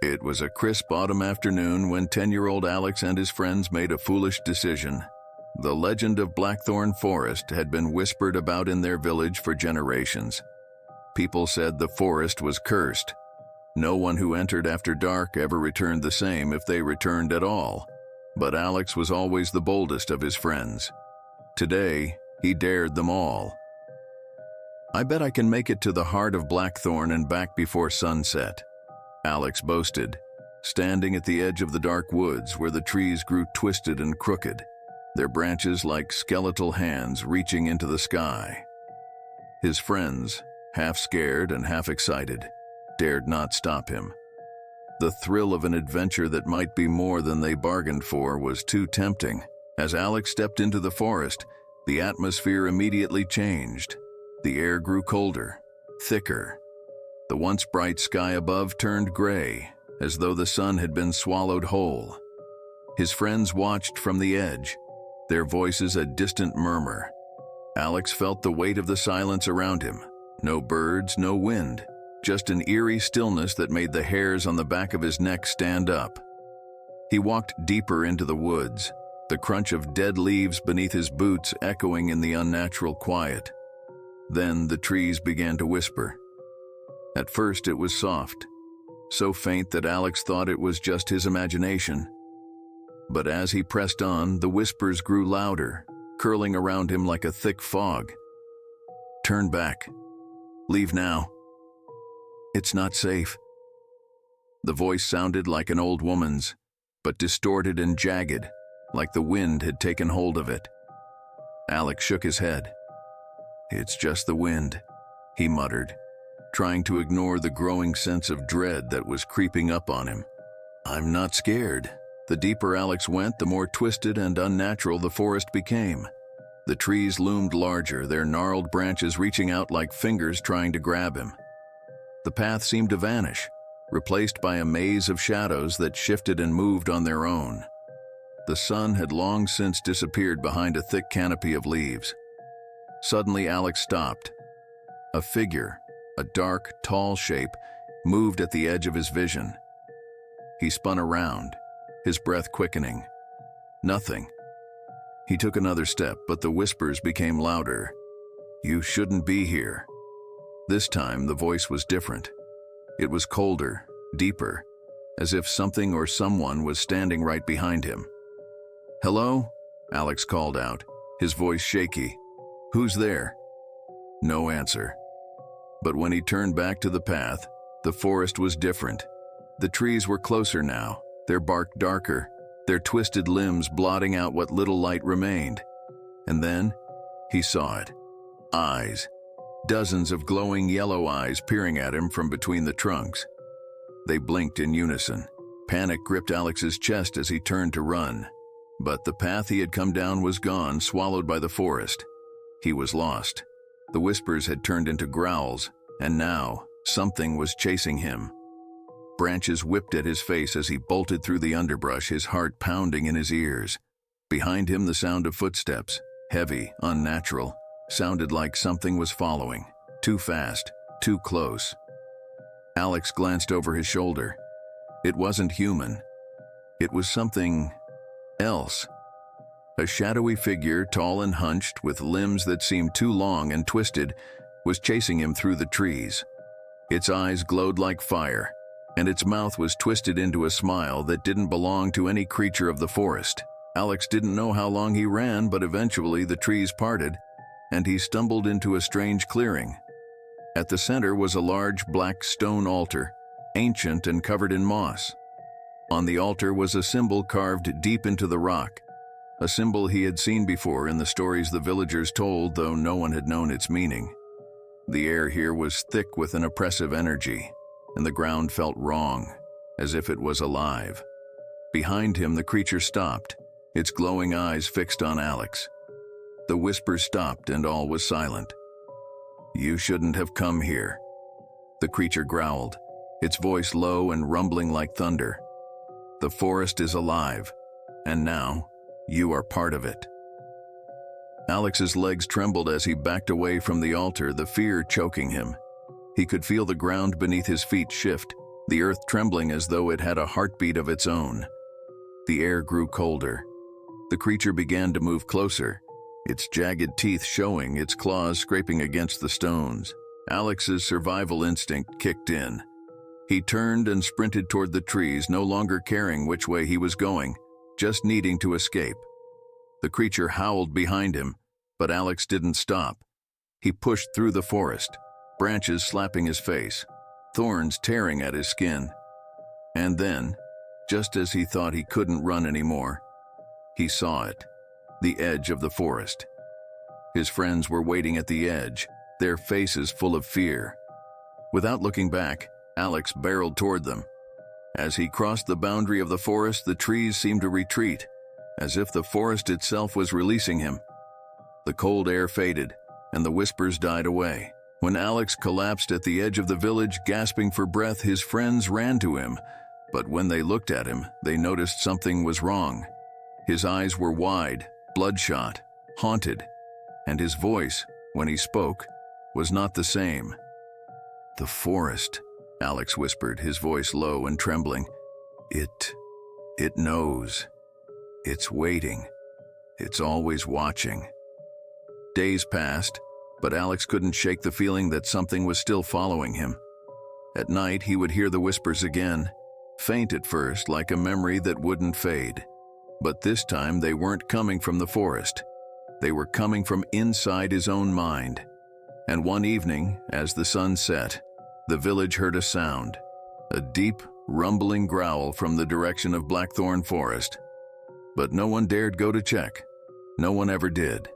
It was a crisp autumn afternoon when 10-year-old Alex and his friends made a foolish decision. The legend of Blackthorn Forest had been whispered about in their village for generations. People said the forest was cursed. No one who entered after dark ever returned the same if they returned at all. But Alex was always the boldest of his friends. Today, he dared them all. "I bet I can make it to the heart of Blackthorn and back before sunset," Alex boasted, standing at the edge of the dark woods where the trees grew twisted and crooked, their branches like skeletal hands reaching into the sky. His friends, half scared and half excited, dared not stop him. The thrill of an adventure that might be more than they bargained for was too tempting. As Alex stepped into the forest, the atmosphere immediately changed. The air grew colder, thicker. The once bright sky above turned gray, as though the sun had been swallowed whole. His friends watched from the edge, their voices a distant murmur. Alex felt the weight of the silence around him. No birds, no wind, just an eerie stillness that made the hairs on the back of his neck stand up. He walked deeper into the woods, the crunch of dead leaves beneath his boots echoing in the unnatural quiet. Then the trees began to whisper. At first it was soft, so faint that Alex thought it was just his imagination. But as he pressed on, the whispers grew louder, curling around him like a thick fog. "Turn back. Leave now. It's not safe." The voice sounded like an old woman's, but distorted and jagged, like the wind had taken hold of it. Alex shook his head. "It's just the wind," he muttered, trying to ignore the growing sense of dread that was creeping up on him. "I'm not scared." The deeper Alex went, the more twisted and unnatural the forest became. The trees loomed larger, their gnarled branches reaching out like fingers trying to grab him. The path seemed to vanish, replaced by a maze of shadows that shifted and moved on their own. The sun had long since disappeared behind a thick canopy of leaves. Suddenly Alex stopped. A figure, a dark, tall shape, moved at the edge of his vision. He spun around, his breath quickening. Nothing. He took another step, but the whispers became louder. "You shouldn't be here." This time the voice was different. It was colder, deeper, as if something or someone was standing right behind him. "Hello?" Alex called out, his voice shaky. "Who's there?" No answer. But when he turned back to the path, the forest was different. The trees were closer now, their bark darker, their twisted limbs blotting out what little light remained. And then, he saw it. Eyes. Dozens of glowing yellow eyes peering at him from between the trunks. They blinked in unison. Panic gripped Alex's chest as he turned to run. But the path he had come down was gone, swallowed by the forest. He was lost. The whispers had turned into growls, and now something was chasing him. Branches whipped at his face as he bolted through the underbrush, his heart pounding in his ears. Behind him, the sound of footsteps, heavy, unnatural, sounded like something was following. Too fast, too close. Alex glanced over his shoulder. It wasn't human. It was something else. A shadowy figure, tall and hunched, with limbs that seemed too long and twisted, was chasing him through the trees. Its eyes glowed like fire, and its mouth was twisted into a smile that didn't belong to any creature of the forest. Alex didn't know how long he ran, but eventually the trees parted, and he stumbled into a strange clearing. At the center was a large black stone altar, ancient and covered in moss. On the altar was a symbol carved deep into the rock, a symbol he had seen before in the stories the villagers told, though no one had known its meaning. The air here was thick with an oppressive energy, and the ground felt wrong, as if it was alive. Behind him, the creature stopped, its glowing eyes fixed on Alex. The whispers stopped and all was silent. "You shouldn't have come here," the creature growled, its voice low and rumbling like thunder. "The forest is alive, and now you are part of it." Alex's legs trembled as he backed away from the altar, the fear choking him. He could feel the ground beneath his feet shift, the earth trembling as though it had a heartbeat of its own. The air grew colder. The creature began to move closer, its jagged teeth showing, its claws scraping against the stones. Alex's survival instinct kicked in. He turned and sprinted toward the trees, no longer caring which way he was going, just needing to escape. The creature howled behind him, but Alex didn't stop. He pushed through the forest, branches slapping his face, thorns tearing at his skin. And then, just as he thought he couldn't run anymore, he saw it, the edge of the forest. His friends were waiting at the edge, their faces full of fear. Without looking back, Alex barreled toward them. As he crossed the boundary of the forest, the trees seemed to retreat, as if the forest itself was releasing him. The cold air faded, and the whispers died away. When Alex collapsed at the edge of the village, gasping for breath, his friends ran to him. But when they looked at him, they noticed something was wrong. His eyes were wide, bloodshot, haunted, and his voice, when he spoke, was not the same. "The forest," Alex whispered, his voice low and trembling. It knows. It's waiting. It's always watching." Days passed, but Alex couldn't shake the feeling that something was still following him. At night, he would hear the whispers again, faint at first, like a memory that wouldn't fade. But this time, they weren't coming from the forest. They were coming from inside his own mind. And one evening, as the sun set, the village heard a sound, a deep, rumbling growl from the direction of Blackthorn Forest. But no one dared go to check. No one ever did.